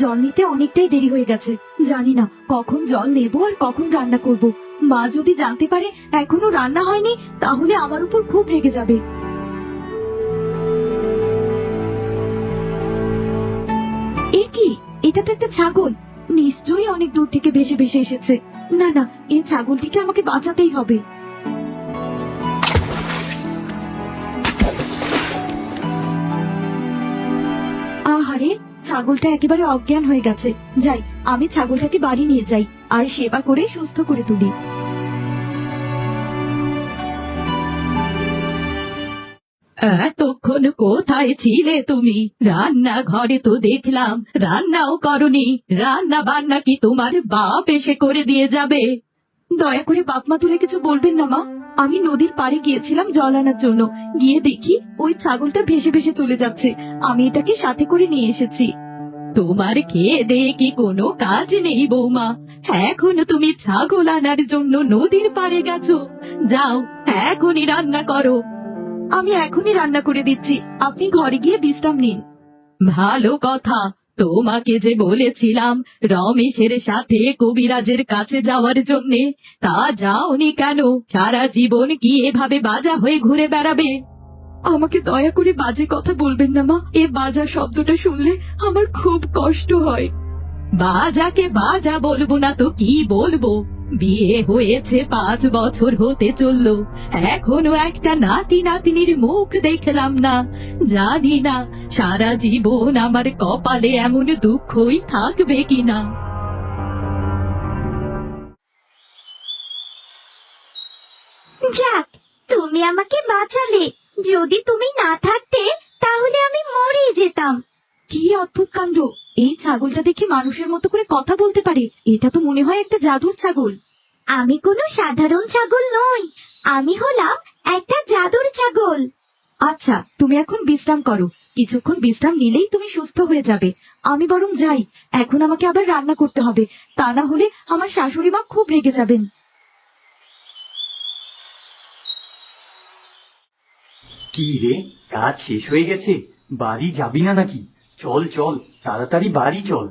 জল নিতে অনেকটাই দেরি হয়ে গেছে। জানি না কখন জল নেব আর কখন রান্না করব। মা যদি জানতে পারে এখনো রান্না হয়নি তাহলে আমার উপর খুব রেগে যাবে। এ কি, এটা তো একটা ছাগল। নিশ্চয়ই অনেক দূর থেকে ভেসে ভেসে এসেছে। না না, এই ছাগলটিকে আমাকে বাঁচাতেই হবে। আহারে, ছাগলটা একেবারে অজ্ঞান হয়ে গেছে। যাই, আমি ছাগলটাকে বাড়ি নিয়ে যাই আর সেবা করে সুস্থ করে তুলি। এতক্ষণ কোথায় ছিলে তুমি? রান্নাঘরে তো দেখলাম রান্নাও করনি। রান্না বান্না কি তোমার বাপ এসে করে দিয়ে যাবে? দয়া করে বাপ মা তুলে কিছু বলবেন না মা। আমি নদীর পাড়ে গিয়েছিলাম জল আনার জন্য। গিয়ে দেখি ওই ছাগলটা ভেসে ভেসে চলে যাচ্ছে। আমি এটাকে সাথে করে নিয়ে এসেছি। তোমার খেয়ে দেয়ে কি কোনো কাজ নেই বৌমা? এখনো তুমি ছাগল আনার জন্য নদীর পাড়ে গেছো? যাও, এখনই রান্না করো। আমি এখনই রান্না করে দিচ্ছি, আপনি ঘরে গিয়ে বিশ্রাম নিন। ভালো কথা। তোমাকে যে বলেছিলাম রমেশের সাথে কবিরাজের কাছে যাওয়ার জন্যে, তা যাওনি কেন? সারা জীবন কি এভাবে বাজা হয়ে ঘুরে বেড়াবে? আমাকে দয়া করে বাজে কথা বলবেন না মা। এ বাজা শব্দটা শুনলে আমার খুব কষ্ট হয়। বাজাকে বাজা বলবো না তো কি বলবো? বিয়ে হয়েছে 5 বছর হতে চললো, এখনো একটা নাতি নাতিনির মুখ দেখলাম না। জানি না সারা জীবন আমার কপালে এমন দুঃখই থাকবে কিনা। যাক, তুমি আমাকে বাঁচালে। যদি তুমি না থাকতে তাহলে আমি মরে যেতাম। কি অদ্ভুত কাণ্ড! এই ছাগলটা দেখে মানুষের মতো করে কথা বলতে পারে। এটা তো মনে হয় একটা জাদুর ছাগল। আমি কোনো সাধারণ ছাগল নই, আমি হলাম একটা জাদুর ছাগল। আচ্ছা, তুমি এখন বিশ্রাম করো। কিছুক্ষণ বিশ্রাম নিলেই তুমি সুস্থ হয়ে যাবে। আমি বরং যাই, এখন আমাকে আবার রান্না করতে হবে। তা না হলে আমার শাশুড়ি মা খুব রেগে যাবেন। কি রে, কাজ শেষ হয়ে গেছে? বাড়ি যাবি না নাকি? চল চল, তাড়াতাড়ি বাড়ি চল।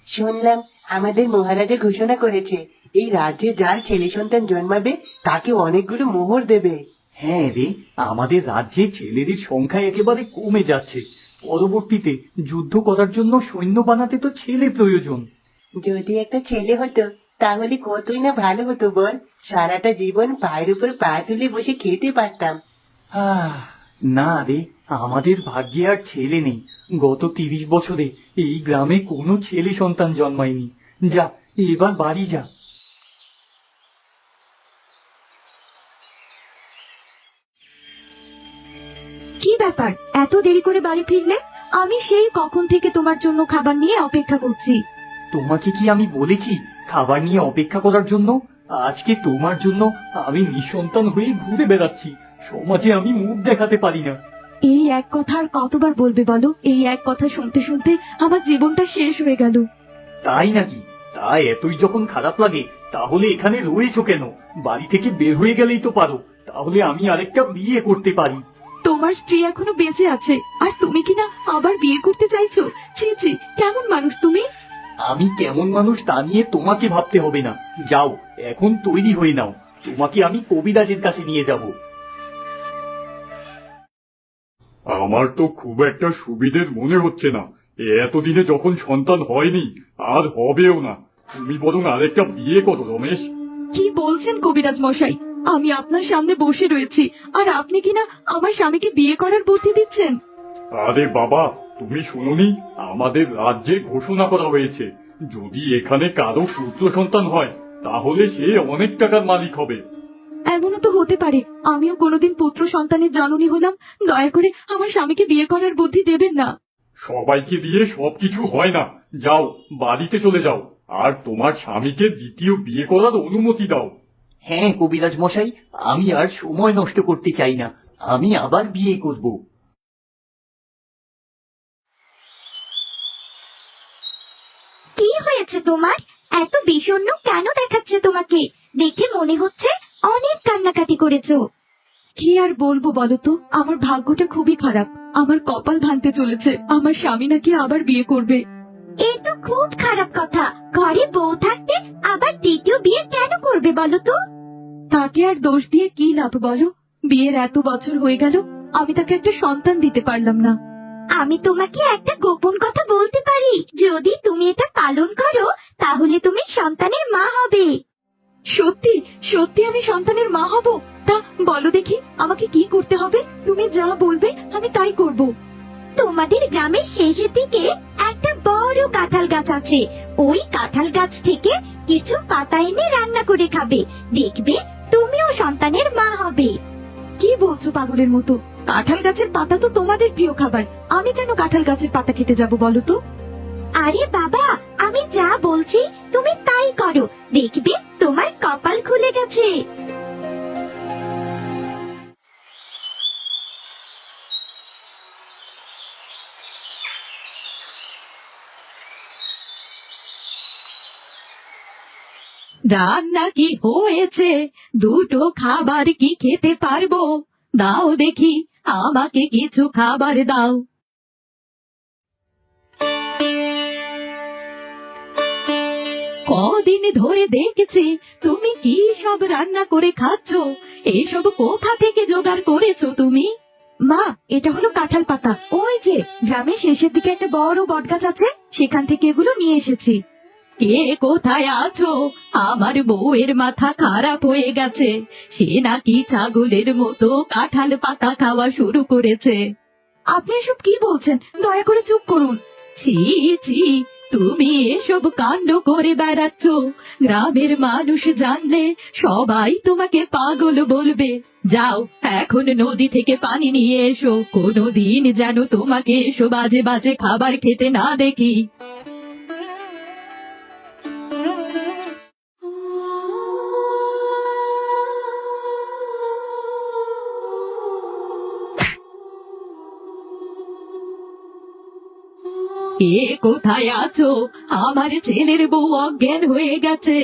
শুনলাম আমাদের মহারাজা ঘোষণা করেছে এই রাজ্যে যার ছেলে সন্তান জন্মাবে তাকে অনেকগুলো মোহর দেবে। হ্যাঁ রে, আমাদের রাজ্যে ছেলেদের সংখ্যা একেবারে কমে যাচ্ছে। পরবর্তীতে যুদ্ধ করার জন্য সৈন্য বানাতে তো ছেলে প্রয়োজন। যদি একটা ছেলে হতো তাহলে কতই না ভালো হতো বল। সারাটা জীবন পায়ের উপর পা তুলে বসে খেতে পারতাম। না রে, আমাদের ভাগ্যে আর ছেলে নেই। গত 30 বছরে এই গ্রামে কোনো ছেলে সন্তান জন্মায়নি। যা, এবার বাড়ি যা। কি ব্যাপার, এত দেরি করে বাড়ি ফিরলে? আমি সেই কখন থেকে তোমার জন্য খাবার নিয়ে অপেক্ষা করছি। তোমাকে কি আমি বলেছি খাবার নিয়ে অপেক্ষা করার জন্য? আজকে তোমার জন্য আমি নিঃসন্তান হয়ে ঘুরে বেড়াচ্ছি। সমাজে আমি মুখ দেখাতে পারি না। এই এক কথা আর কতবার বলবে বলো? এই এক কথা শুনতে শুনতে আমার জীবনটা শেষ হয়ে গেল। তাই নাকি? তা এতই যখন খারাপ লাগে তাহলে এখানে রয়েছো কেন? বাড়ি থেকে বের হয়ে গেলেই তো পারো। তাহলে আমি আরেকটা বিয়ে করতে পারি। তোমার স্ত্রী এখনো বেঁচে আছে আর তুমি কিনা আবার বিয়ে করতে চাইছো? ছি ছি, কেমন মানুষ তুমি! আমি কেমন মানুষ তা নিয়ে তোমাকে ভাবতে হবে না। যাও, এখন তৈরি হয়ে নাও, তোমাকে আমি কবিরাজের কাছে নিয়ে যাব। আমার তো খুব একটা সুবিধের মনে হচ্ছে না। এতদিনে যখন সন্তান হয়নি, আর হবেও না। তুমি বরং আরেকটা বিয়ে করো রমেশ। কি বলছেন কবিরাজ মশাই? আমি আপনার সামনে বসে রয়েছি আর আপনি কিনা আমার স্বামীকে বিয়ে করার বুদ্ধি দিচ্ছেন? আরে বাবা, তুমি শুনোনি? আমাদের রাজ্যে ঘোষণা করা হয়েছে যদি এখানে কারো পুত্র সন্তান হয় তাহলে সে অনেক টাকার মালিক হবে। এমনও তো হতে পারে আমিও কোনোদিন পুত্র সন্তানের জননী হলাম। দয়া করে আমার স্বামীকে বিয়ে করার বুদ্ধি দেবেন না। সবাইকে দিয়ে সবকিছু হয় না। যাও, বাড়িতে চলে যাও, আর তোমার স্বামীকে দ্বিতীয় বিয়ে করার অনুমতি দাও। হ্যাঁ কবিরাজ মশাই, আমি আর সময় নষ্ট করতে চাই না। আমি আবার বিয়ে করব। কি হয়েছে তোমার? এত বিষণ্ণ কেন দেখাচ্ছে তোমাকে? দেখে মনে হচ্ছে অনেক কান্নাকাটি করেছো। কি আর বলবো বলো তো, আমার ভাগ্যটা খুবই খারাপ। আমার কপাল ভাঙতে চলেছে। আমার স্বামী নাকি আবার বিয়ে করবে। এ তো খুব খারাপ কথা। ঘরে বউ থাকতে আবার দ্বিতীয় বিয়ে কেন করবে বলো তো? তাকে আর দোষ দিয়ে কি লাভ বলো? বিয়ের এত বছর হয়ে গেল, আমি তাকে একটা সন্তান দিতে পারলাম না। আমি তোমাকে একটা গোপন কথা বলতে পারি, যদি তুমি এটা পালন করো তাহলে তুমি সন্তানের মা হবে। সত্যি সত্যি আমি সন্তানের মা হব? তা বলো দেখি আমাকে কি করতে হবে? তুমি যা বলবে আমি তাই করব। তোমাদের গ্রামের শেষের দিকে একটা বড় কাঁঠাল গাছ আছে। ওই কাঁঠাল গাছ থেকে কিছু পাতা এনে রান্না করে খাবে, দেখবে তুমিও সন্তানের মা হবে। কি বলছো পাগলের মতো? কাঁঠাল গাছের পাতা তো তোমাদের প্রিয় খাবার, আমি কেন কাঁঠাল গাছের পাতা খেতে যাব বলো তো? আরে বাবা, আমি যা বলছি তুমি তাই করো, দেখবে তোমার কপাল খুলে গেছে। রান্না কি হয়েছে? দুটো খাবার কি খেতে পারবো? দাও দেখি, আমাকে কিছু খাবার দাও। কদিন ধরে দেখছি তুমি কি সব রান্না করে খাচ্ছ। এসব কোথা থেকে জোগাড় করেছো তুমি? মা, এটা হলো কাঁঠাল পাতা। ওই যে গ্রামের শেষের দিকে একটা বড় বটগাছ আছে, সেখান থেকে এগুলো নিয়ে এসেছি। কে কোথায় আছো? আমার বউয়ের মাথা খারাপ হয়ে গেছে, সে নাকি ছাগলের মতো কাঁঠাল পাতা খাওয়া শুরু করেছে। আপনি এসব কি বলছেন? দয়া করে চুপ করুন। ছি ছি, তুমি এসব কাণ্ড করে বেড়াচ্ছ। গ্রামের মানুষ জানলে সবাই তোমাকে পাগল বলবে। যাও এখন নদী থেকে পানি নিয়ে এসো, কোনোদিন যেন তোমাকে এসব বাজে বাজে খাবার খেতে না দেখি। কে কোথায় আছো? আমার ছেলের বউ অজ্ঞান হয়ে গেছে।